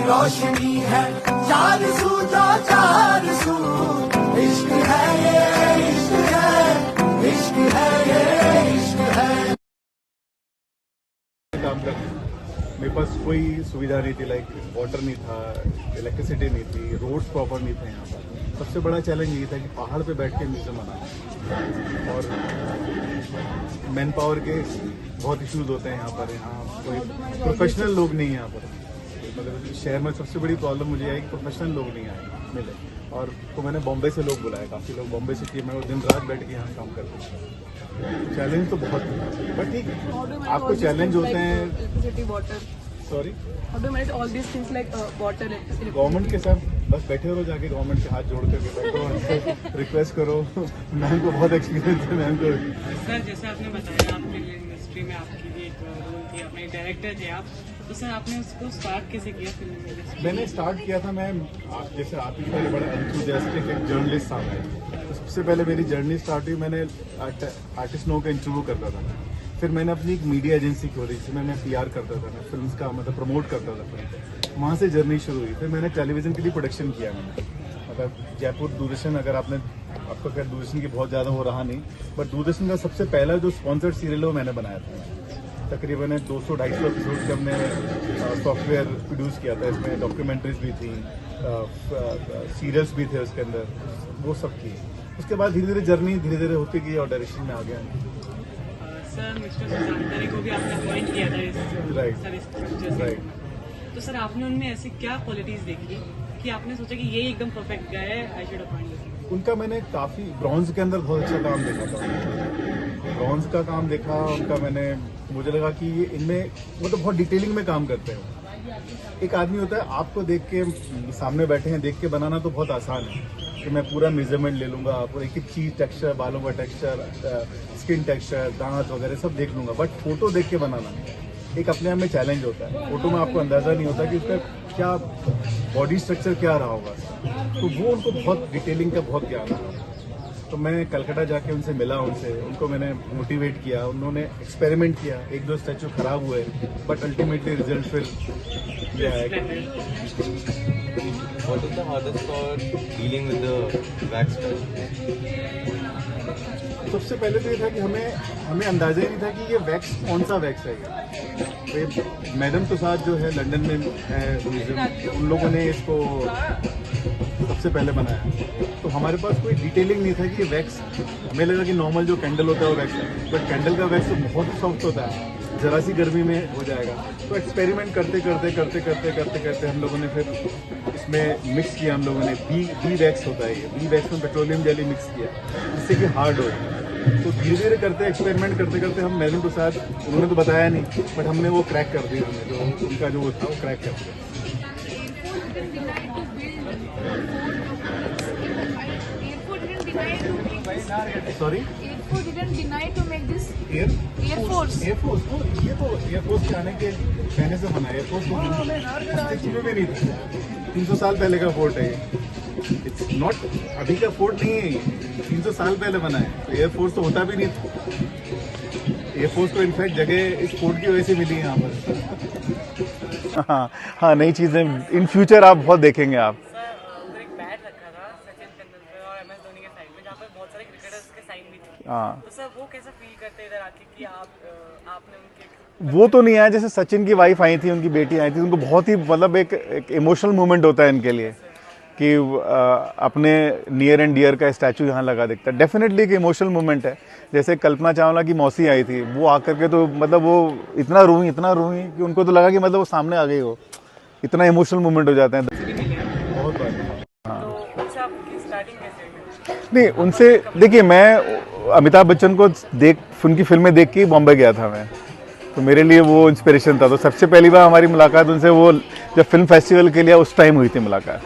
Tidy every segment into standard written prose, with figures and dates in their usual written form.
रोशनी है, चार सू जो चार सू, इश्क है ये, इश्क है, इश्क है ये, इश्क है। काम करते मेरे पास कोई सुविधा नहीं थी, लाइक वाटर नहीं था, इलेक्ट्रिसिटी नहीं थी, रोड्स प्रॉपर नहीं थे यहाँ पर। सबसे बड़ा चैलेंज ये था कि पहाड़ पे बैठ के म्यूजियम बनाना, और मैन पावर के बहुत इश्यूज होते हैं यहाँ पर। यहाँ कोई प्रोफेशनल लोग नहीं है यहाँ पर, मतलब शहर में सबसे बड़ी प्रॉब्लम मुझे है कि प्रोफेशनल लोग नहीं आए मिले। और तो मैंने बॉम्बे से लोग बुलाए, काफ़ी लोग बॉम्बे से किए, मैं वो दिन रात बैठ के यहाँ काम करता हूँ। चैलेंज तो बहुत है, बट ठीक आपको चैलेंज होते हैं। सॉरी, गवर्नमेंट के साथ बस बैठे रहो, जाके गवर्नमेंट के हाथ जोड़ करके बैठो, रिक्वेस्ट करो। मैम को बहुत एक्सपीरियंस है, मैम को। सर जैसे आपने बताया आपके इंडस्ट्री में आपकी भी एक रोल थी, अपने डायरेक्टर थे आप, तो सर आपने उसको स्टार्ट कैसे किया फिल्म इंडस्ट्री? मैंने स्टार्ट किया था, मैं जैसे आप ही पहले बड़ा एंथुसियास्टिक एक जर्नलिस्ट था मैं, तो सबसे पहले मेरी जर्नी स्टार्ट हुई, मैंने आर्टिस्ट लोगों का इंटरव्यू करता था। फिर मैंने अपनी एक मीडिया एजेंसी खोली जिसमें मैं PR करता था, मैं फिल्म का मतलब प्रमोट करता था। वहाँ से जर्नी शुरू हुई। फिर मैंने टेलीविज़न के लिए प्रोडक्शन किया मैंने, मतलब जयपुर दूरदर्शन, अगर आपको खैर दूरदर्शन की बहुत ज़्यादा वो रहा नहीं, बट दूरदर्शन का सबसे पहला जो स्पॉन्सर्ड सीरियल वो मैंने बनाया था। तकरीबन 200-250 एपिसोड के हमने सॉफ्टवेयर प्रोड्यूस किया था। इसमें डॉक्यूमेंट्रीज भी थी, सीरियल्स भी थे उसके अंदर, वो सब की। उसके बाद धीरे धीरे जर्नी धीरे धीरे होती गई और डायरेक्शन में आ गया। सर मिस्टर सुशांत को भी आपने अपॉइंट किया था इस राइट। तो सर आपने उनमें ऐसी क्या क्वालिटीज देखी कि आपने सोचा कि ये एकदम परफेक्ट गाय है, आई शुड अपॉइंट? उनका मैंने काफ़ी ब्रॉन्ज के अंदर बहुत अच्छा काम देखा था, ब्रॉन्ज का काम देखा उनका मैंने। मुझे लगा कि ये इनमें वो तो बहुत डिटेलिंग में काम करते हैं। एक आदमी होता है, आपको देख के सामने बैठे हैं, देख के बनाना तो बहुत आसान है कि मैं पूरा मेजरमेंट ले लूँगा, पूरा एक एक चीज़, टेक्सचर, बालों का टेक्सचर, स्किन टेक्सचर, दांत वगैरह सब देख लूँगा। बट फोटो देख के बनाना एक अपने आप में चैलेंज होता है। फोटो में आपको अंदाज़ा नहीं होता कि उसका क्या बॉडी स्ट्रक्चर क्या रहा होगा, तो वो उनको बहुत डिटेलिंग का बहुत ज्ञान है। तो मैं कलकत्ता जाके उनसे मिला, उनको मैंने मोटिवेट किया, उन्होंने एक्सपेरिमेंट किया, 1-2 स्टैचू खराब हुए, बट अल्टीमेटली रिजल्ट फिर ये आया। What is the hardest for dealing with the wax touch? सबसे पहले तो ये था कि हमें अंदाजा ही नहीं था कि ये वैक्स कौन सा वैक्स है। ये मैडम तुसाद जो है लंदन में है म्यूजियम, उन लोगों ने इसको सबसे पहले बनाया। तो हमारे पास कोई डिटेलिंग नहीं था कि ये वैक्स, हमें लगा कि नॉर्मल जो कैंडल होता है वो वैक्स है, बट कैंडल का वैक्स तो बहुत सॉफ्ट होता है, जरा सी गर्मी में हो जाएगा। तो एक्सपेरिमेंट करते करते हम लोगों ने फिर इसमें मिक्स किया। हम लोगों ने बी वैक्स होता है, ये बी वैक्स में पेट्रोलियम जेली मिक्स किया जिससे कि हार्ड हो। तो धीरे धीरे करते एक्सपेरिमेंट करते हम मैडम के साथ, उन्होंने तो बताया नहीं, बट हमने वो क्रैक कर दिया, हमने जो उनका जो वो था वो क्रैक कर दिया। Sorry, Airport didn't deny to make this. Air Force. ये तो एयरफोर्स के आने के कहने से बना। एयरफोर्स को अस्तित्व में नहीं था, 300 साल पहले का फोर्ट है ये। इट्स नॉट अभी का फोर्ट नहीं है, 300 साल पहले बना है। तो एयरफोर्स तो होता भी नहीं था। एयरफोर्स को इनफैक्ट जगह इस फोर्ट की वजह से मिली है यहाँ पर। हाँ, नई चीज़ें इन फ्यूचर आप बहुत देखेंगे आप। एक बैट रखा था सचिन तेंदुलकर और MS धोनी के साइड में, जहाँ पे बहुत सारे क्रिकेटर्स के साइन भी थे। हाँ, तो सर वो कैसा फील करते इधर आके कि आपने उनके वो तो नहीं आया। जैसे सचिन की वाइफ आई थी, उनकी बेटी आई थी, उनको बहुत ही मतलब एक इमोशनल मोमेंट होता है इनके लिए कि अपने नियर एंड डियर का स्टैचू यहाँ लगा दिखता है। डेफिनेटली एक इमोशनल मोमेंट है। जैसे कल्पना चावला की मौसी आई थी, वो आकर के तो मतलब वो इतना रोई कि उनको तो लगा कि मतलब वो सामने आ गई हो। इतना इमोशनल मोमेंट हो जाते हैं बहुत बार। हाँ, तो उनसे आपकी स्टार्टिंग कैसे हुई? नहीं उनसे देखिए, मैं अमिताभ बच्चन को उनकी फिल्में देख के बॉम्बे गया था मैं, तो मेरे लिए वो इंस्पिरेशन था। तो सबसे पहली बार हमारी मुलाकात उनसे वो जब फिल्म फेस्टिवल के लिए उस टाइम हुई थी मुलाकात,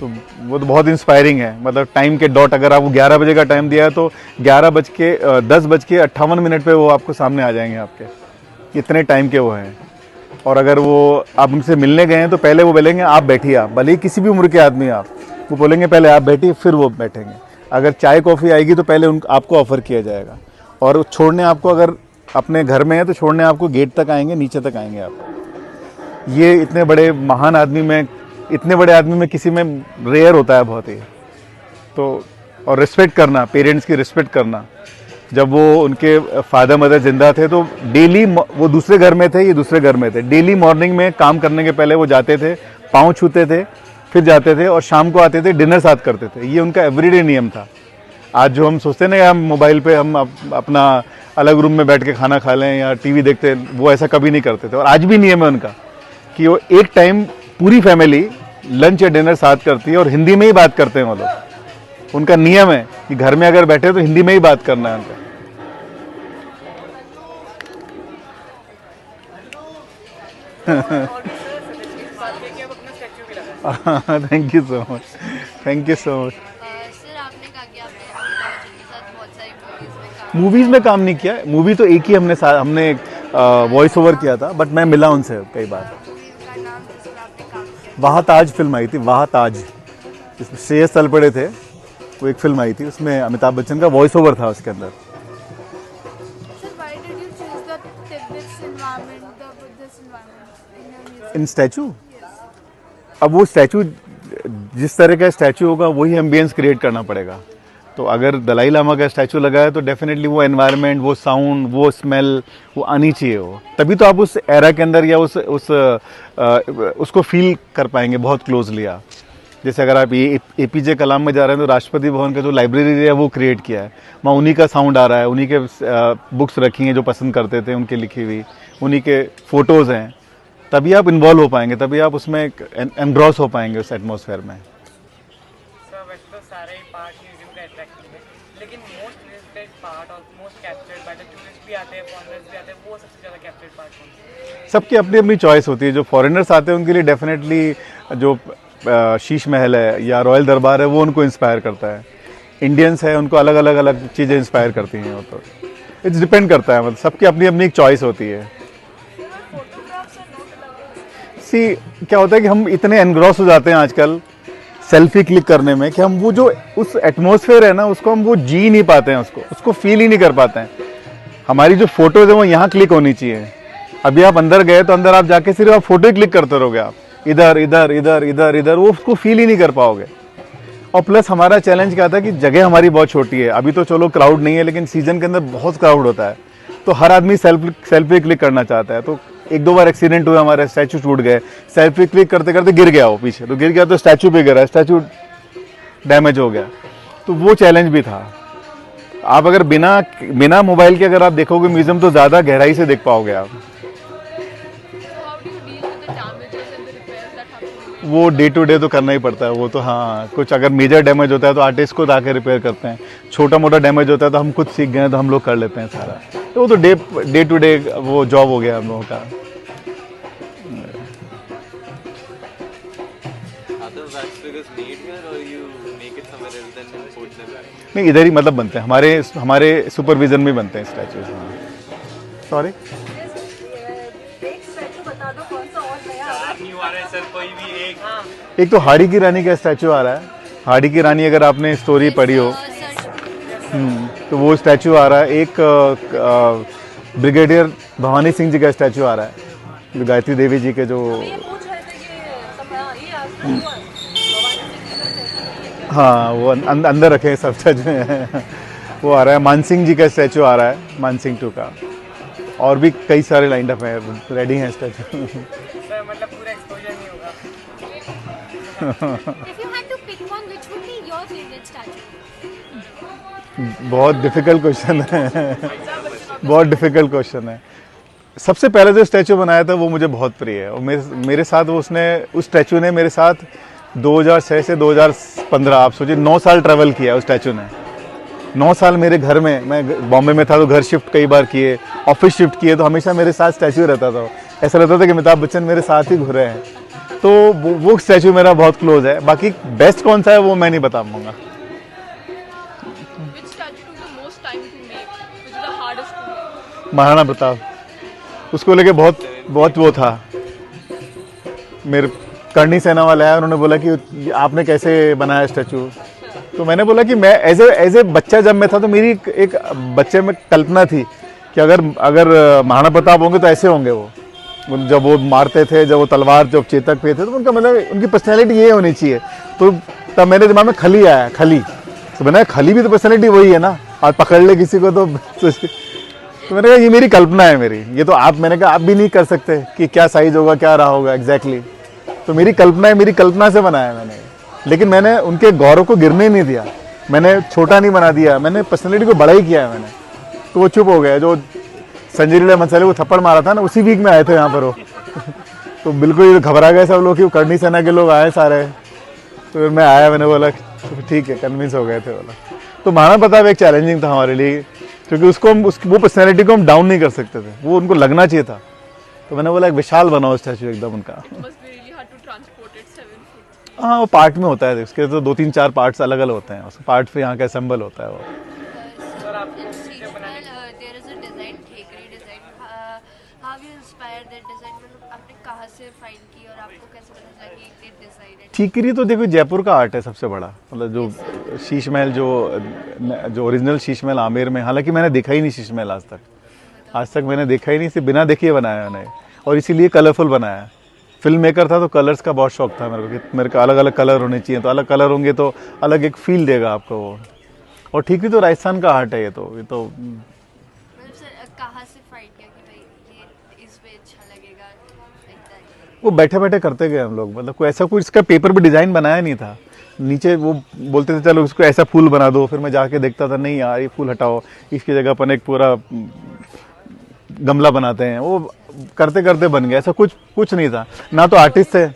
तो वो तो बहुत इंस्पायरिंग है। मतलब टाइम के डॉट, अगर आपको 11 बजे का टाइम दिया है तो 10:58 पे वो आपको सामने आ जाएंगे आपके, इतने टाइम के वो हैं। और अगर वो आप उनसे मिलने गए हैं तो पहले वो बोलेंगे आप बैठिए, आप भले ही किसी भी उम्र के आदमी आप, वो बोलेंगे पहले आप बैठिए, फिर वो बैठेंगे। अगर चाय कॉफ़ी आएगी तो पहले आपको ऑफ़र किया जाएगा, और छोड़ने आपको, अगर अपने घर में है तो छोड़ने आपको गेट तक आएंगे, नीचे तक आएंगे आप। ये इतने बड़े महान आदमी में, इतने बड़े आदमी में किसी में रेयर होता है बहुत ही। तो और रिस्पेक्ट करना, पेरेंट्स की रिस्पेक्ट करना। जब वो उनके फादर मदर जिंदा थे तो डेली, वो दूसरे घर में थे, ये दूसरे घर में थे, डेली मॉर्निंग में काम करने के पहले वो जाते थे, पाँव छूते थे, फिर जाते थे और शाम को आते थे, डिनर साथ करते थे। ये उनका एवरीडे नियम था। आज जो हम सोचते हैं ना, हम मोबाइल पे हम अपना अलग रूम में बैठ के खाना खा लें या टीवी देखते हैं, वो ऐसा कभी नहीं करते थे। और आज भी नियम है उनका कि वो एक टाइम पूरी फैमिली लंच या डिनर साथ करती है और हिंदी में ही बात करते हैं वो लोग। उनका नियम है कि घर में अगर बैठे तो हिंदी में ही बात करना है उनका। Thank you so much, thank you so much. Sir आपने कहा कि आपने अमिताभ बच्चन के साथ बहुत सारी मूवीज में काम नहीं किया। मूवी तो एक ही हमने वॉइस ओवर किया था, बट मैं मिला उनसे कई बार। मूवी का नाम जिसमें आपने काम किया? वाह ताज फिल्म आई थी, वाह ताज, जिसमें श्रेयस तलपड़े थे। वो एक फिल्म आई थी, उसमें अमिताभ बच्चन का वॉइस ओवर था उसके अंदर। Sir, why did you choose the Tibetan environment, the Buddhist environment in your music? In statue, अब वो स्टैचू जिस तरह का स्टैचू होगा वही एम्बियंस क्रिएट करना पड़ेगा। तो अगर दलाई लामा का स्टैचू लगा है तो डेफिनेटली वो एनवायरनमेंट, वो साउंड, वो स्मेल, वो आनी चाहिए हो, तभी तो आप उस एरा के अंदर या उसको फील कर पाएंगे बहुत क्लोजली आप। जैसे अगर आप ये एपीजे कलाम में जा रहे हैं तो राष्ट्रपति भवन का जो लाइब्रेरी है वो क्रिएट किया है, वहाँ उन्हीं का साउंड आ रहा है, उन्हीं के बुक्स रखी हैं जो पसंद करते थे उनकी लिखी हुई, उन्हीं के फोटोज़ हैं। तभी आप इन्वॉल्व हो पाएंगे, तभी आप उसमें एनग्रॉस हो पाएंगे उस एटमॉस्फेयर में। सर वैसे तो सारे ही पार्ट म्यूजियम का अट्रैक्टिव है, लेकिन मोस्ट विजिटेड पार्ट और most captured by the tourist भी आते हैं, फॉरेनर्स भी आते हैं, वो सबसे ज़्यादा कैप्चर्ड पार्ट कौन सा है? सबकी अपनी अपनी चॉइस होती है। जो फॉरेनर्स आते हैं उनके लिए डेफिनेटली जो शीश महल है या रॉयल दरबार है वो उनको इंस्पायर करता है। इंडियंस है, उनको अलग अलग चीज़ें इंस्पायर करती हैं। वो तो इट्स डिपेंड करता है, मतलब सबकी अपनी अपनी एक चॉइस होती है। सी क्या होता है कि हम इतने एनग्रॉस हो जाते हैं आजकल सेल्फी क्लिक करने में कि हम वो जो उस एटमॉस्फेयर है ना उसको हम वो जी नहीं पाते हैं, उसको फील ही नहीं कर पाते हैं। हमारी जो फोटोज है वो यहाँ क्लिक होनी चाहिए। अभी आप अंदर गए तो अंदर आप जाके सिर्फ आप फोटो ही क्लिक करते रहोगे, आप इधर इधर इधर इधर इधर, वो उसको फील ही नहीं कर पाओगे। और प्लस हमारा चैलेंज क्या था कि जगह हमारी बहुत छोटी है। अभी तो चलो क्राउड नहीं है, लेकिन सीजन के अंदर बहुत क्राउड होता है, तो हर आदमी सेल्फी क्लिक करना चाहता है। तो एक दो बार एक्सीडेंट हुआ, हमारे स्टैचू टूट गए, सेल्फी क्लिक करते करते गिर गया वो पीछे, तो गिर गया तो स्टैचू पे गिरा, स्टैचू डैमेज हो गया। तो वो चैलेंज भी था। आप अगर बिना मोबाइल के अगर आप देखोगे म्यूजियम तो ज़्यादा गहराई से देख पाओगे आप। How do you deal with the damages and the repairs that have to be made? वो डे टू डे तो करना ही पड़ता है वो तो। हाँ, कुछ अगर मेजर डैमेज होता है तो आर्टिस्ट को आके रिपेयर करते हैं, छोटा मोटा डैमेज होता है तो हम खुद सीख गए तो हम लोग कर लेते हैं सारा। तो वो तो डे टू डे वो जॉब हो गया हम लोगों का। Are the wax figures made here or you make it somewhere else and import them? नहीं, इधर ही मतलब बनते हैं, हमारे सुपरविजन में बनते हैं स्टैचूज। सॉरी, एक स्टैचू बता दो कौन सा और नया आ रहा है? न्यू आ रहा है सर, कोई भी एक। हाँ एक तो हाड़ी की रानी का स्टैचू आ रहा है। हाड़ी की रानी अगर आपने स्टोरी पढ़ी हो तो वो स्टैचू आ रहा है। एक ब्रिगेडियर भवानी सिंह जी का स्टैचू आ रहा है, जो गायत्री देवी जी के जो, ये पूछ रहे थे ये भवानी सिंह का स्टैचू हाँ वो अंदर रखे हैं सब स्टैचू हैं। वो आ रहा है। मानसिंह जी का स्टैचू आ रहा है, मानसिंह 2 का, और भी कई सारे लाइन अप हैं, रेडी हैं स्टैचू। सर मतलब पूरा एक्सपोजर नहीं होगा। If you had to pick one, which would be your favorite statue? बहुत डिफिकल्ट क्वेश्चन है, बहुत डिफिकल्ट क्वेश्चन है। सबसे पहले जो स्टैचू बनाया था वो मुझे बहुत प्रिय है, और मेरे साथ उस स्टैचू ने मेरे साथ 2006 से 2015, आप सोचिए 9 साल ट्रैवल किया उस स्टैचू ने। 9 साल मेरे घर में, मैं बॉम्बे में था तो घर शिफ्ट कई बार किए, ऑफिस शिफ्ट किए, तो हमेशा मेरे साथ स्टैचू रहता था। ऐसा लगता था कि अमिताभ बच्चन मेरे साथ ही घूरे हैं। तो वो स्टैचू मेरा बहुत क्लोज है। बाकी बेस्ट कौन सा है वो मैं नहीं बता पाऊंगा। Which statue took the most time to make? Which is the hardest to make? Maharana Pratap, उसको लेके बहुत वो था। मेरे करनी सेना वाला है, उन्होंने बोला कि आपने कैसे बनाया स्टैचू, तो मैंने बोला कि मैं एज ए बच्चा जब मैं था तो मेरी एक बच्चे में कल्पना थी कि अगर महाराणा प्रताप होंगे तो ऐसे होंगे वो, जब वो मारते थे, जब वो तलवार जब चेतक पे थे, तो उनका मतलब उनकी पर्सनैलिटी ये होनी चाहिए। तो तब मेरे दिमाग में खली आया, खली। तो मैंने कहा खली भी तो पर्सनैलिटी वही है ना, आज पकड़ ले किसी को तो मैंने कहा ये मेरी कल्पना है मेरी, ये तो आप, मैंने कहा आप भी नहीं कर सकते कि क्या साइज होगा, क्या रहा होगा एग्जैक्टली। तो मेरी कल्पना है, मेरी कल्पना से बनाया मैंने, लेकिन मैंने उनके गौरव को गिरने नहीं दिया, मैंने छोटा नहीं बना दिया, मैंने पर्सनैलिटी को बड़ा ही किया है मैंने। तो वो चुप हो गया, जो संजय लीला मसाले को थप्पड़ मारा था ना, उसी वीक में आए थे यहाँ पर वो तो बिल्कुल घबरा गए सब लोग कि करनी सेना के लोग आए सारे। तो फिर मैं आया, मैंने बोला ठीक है, कन्विंस हो गए थे बोला। तो महाराणा प्रताप एक चैलेंजिंग था हमारे लिए, क्योंकि उसको हम वो पर्सनैलिटी को हम डाउन नहीं कर सकते थे, वो उनको लगना चाहिए था। तो मैंने बोला एक विशाल बनाओ स्टैचू एकदम उनका। हाँ वो पार्ट में होता है, उसके तो 2-3-4 पार्ट्स अलग अलग होते हैं, उस पार्ट पे यहाँ का असेंबल होता है वो। There is a design, ठेकरी design. How you inspired that design? मतलब आपने कहाँ से find की और आपको कैसे पता चला कि ये design है? ठीकरी तो देखो जयपुर का आर्ट है सबसे बड़ा, मतलब जो शीश महल, जो ओरिजिनल शीश महल आमेर में, हालांकि मैंने देखा ही नहीं शीश महल आज तक मैंने देखा ही नहीं, सिर्फ बिना देखे बनाया मैंने, और इसीलिए कलरफुल बनाया। फिल्म मेकर था तो कलर्स का बहुत शौक था मेरे को, कि मेरे को अलग अलग कलर होने चाहिए, तो अलग कलर होंगे तो अलग एक फील देगा आपको वो। और ठीकरी तो राजस्थान का आर्ट है, ये तो मतलब सर कहाँ से find किया कि भाई ये इस पे अच्छा लगेगा, like that? वो बैठे बैठे करते गए हम लोग, मतलब कोई ऐसा कोई इसका पेपर पे डिज़ाइन बनाया नहीं था। नीचे वो बोलते थे चलो इसको ऐसा फूल बना दो, फिर मैं जाके देखता था नहीं यार ये फूल हटाओ, इसकी जगह अपन एक पूरा गमला बनाते हैं, वो करते करते बन गया। ऐसा कुछ नहीं था, ना तो आर्टिस्ट थे,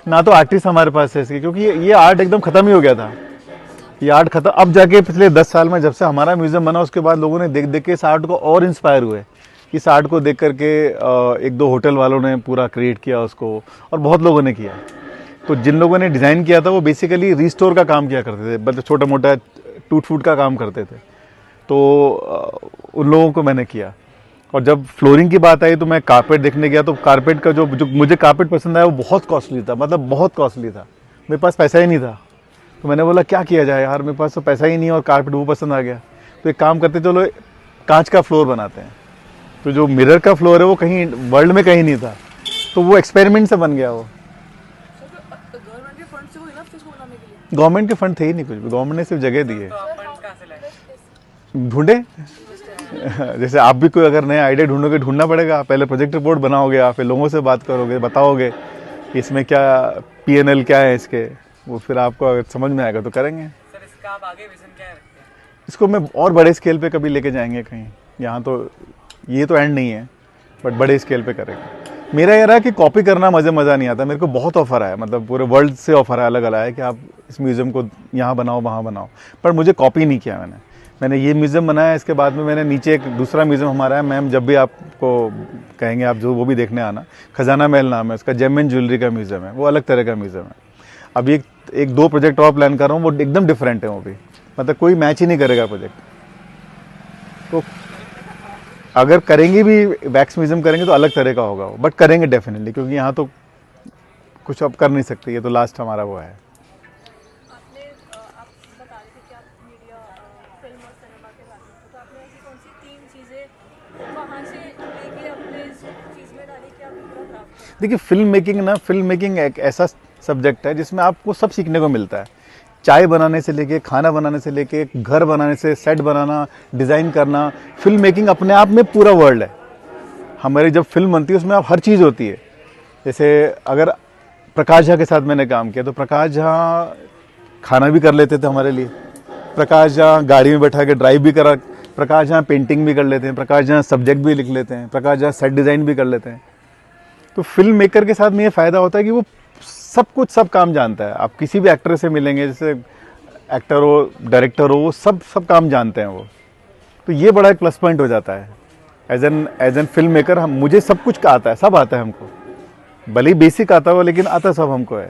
ना तो आर्टिस्ट हमारे पास है इसके, क्योंकि ये आर्ट एकदम ख़त्म ही हो गया था। ये आर्ट खत्म, अब जाके पिछले 10 साल में जब से हमारा म्यूजियम बना, उसके बाद लोगों ने देख देख के इस आर्ट को और इंस्पायर हुए। इस आर्ट को देख करके 1-2 होटल वालों ने पूरा क्रिएट किया उसको, और बहुत लोगों ने किया। तो जिन लोगों ने डिज़ाइन किया था वो बेसिकली रिस्टोर का काम किया करते थे, मतलब छोटा मोटा टूट फूट का काम करते थे, तो उन लोगों को मैंने किया। और जब फ्लोरिंग की बात आई तो मैं कारपेट देखने गया, तो कारपेट का जो मुझे कारपेट पसंद आया वो बहुत कॉस्टली था, मतलब बहुत कॉस्टली था, मेरे पास पैसा ही नहीं था। तो मैंने बोला क्या किया जाए यार, मेरे पास तो पैसा ही नहीं है और कारपेट वो पसंद आ गया। तो एक काम करते चलो कांच का फ्लोर बनाते हैं। तो जो मिरर का फ्लोर है वो कहीं वर्ल्ड में कहीं नहीं था, तो वो एक्सपेरिमेंट से बन गया वो। गवर्नमेंट के फंड थे ही नहीं कुछ भी, गवर्नमेंट ने सिर्फ जगह दी है। तो आप फंड्स कहाँ से लाए? ढूंढे जैसे आप भी कोई अगर नया आइडिया ढूंढोगे, ढूंढना पड़ेगा, पहले प्रोजेक्ट रिपोर्ट बनाओगे आप, फिर लोगों से बात करोगे, बताओगे कि इसमें क्या PNL क्या है इसके, वो फिर आपको अगर समझ में आएगा तो करेंगे। सर इसका आप आगे विजन क्या रखते हैं? इसको मैं और बड़े स्केल पे कभी लेके जाएंगे कहीं, यहाँ तो ये तो एंड नहीं है, बट बड़े स्केल पे करेंगे। मेरा ये रहा कि कॉपी करना मज़ा नहीं आता, मेरे को बहुत ऑफर आया, मतलब पूरे वर्ल्ड से ऑफर अलग अलग आया कि आप इस म्यूज़ियम को यहाँ बनाओ वहाँ बनाओ, पर मुझे कॉपी नहीं किया मैंने ये म्यूज़ियम बनाया। इसके बाद में मैंने नीचे एक दूसरा म्यूज़ियम हमारा है, मैम जब भी आपको कहेंगे आप जो वो भी देखने आना, खजाना महल नाम है उसका, जेम एंड ज्वेलरी का म्यूज़ियम है, वो अलग तरह का म्यूज़ियम है। अभी एक 2 प्रोजेक्ट और प्लान कर रहा हूँ, वो एकदम डिफरेंट है, वो भी मतलब कोई मैच ही नहीं करेगा प्रोजेक्ट। तो अगर करेंगे भी वैक्स म्यूज़ियम करेंगे तो अलग तरह का होगा वो, बट करेंगे डेफिनेटली, क्योंकि यहाँ तो कुछ अब कर नहीं सकते, ये तो लास्ट हमारा वो है। आपने आप बता रहे थे कि आप मीडिया, फिल्म और सिनेमा के बारे में, तो आपने ऐसी कौन सी 3 चीज़ें वहाँ से लेके अपने इस चीज़ में डाली कि आप पूरा प्राप्त करें? देखिए फिल्म मेकिंग एक ऐसा सब्जेक्ट है जिसमें आपको सब सीखने को मिलता है। चाय बनाने से लेके, खाना बनाने से लेके, घर बनाने से, सेट बनाना, डिज़ाइन करना, फिल्म मेकिंग अपने आप में पूरा वर्ल्ड है। हमारी जब फिल्म बनती है उसमें आप हर चीज़ होती है। जैसे अगर प्रकाश झा के साथ मैंने काम किया, तो प्रकाश झा खाना भी कर लेते थे हमारे लिए, प्रकाश झा गाड़ी में बैठा के ड्राइव भी करा, प्रकाश झा पेंटिंग भी कर लेते हैं, प्रकाश झा सब्जेक्ट भी लिख लेते हैं, प्रकाश झा सेट डिज़ाइन भी कर लेते हैं। तो फिल्म मेकर के साथ में ये फ़ायदा होता है कि वो सब काम जानता है। आप किसी भी एक्टर से मिलेंगे, जैसे एक्टर हो, डायरेक्टर हो, वो सब काम जानते हैं वो। तो ये बड़ा एक प्लस पॉइंट हो जाता है एज एन फिल्म मेकर। मुझे सब कुछ आता है, सब आता है हमको, भले ही बेसिक आता हो लेकिन आता सब हमको है।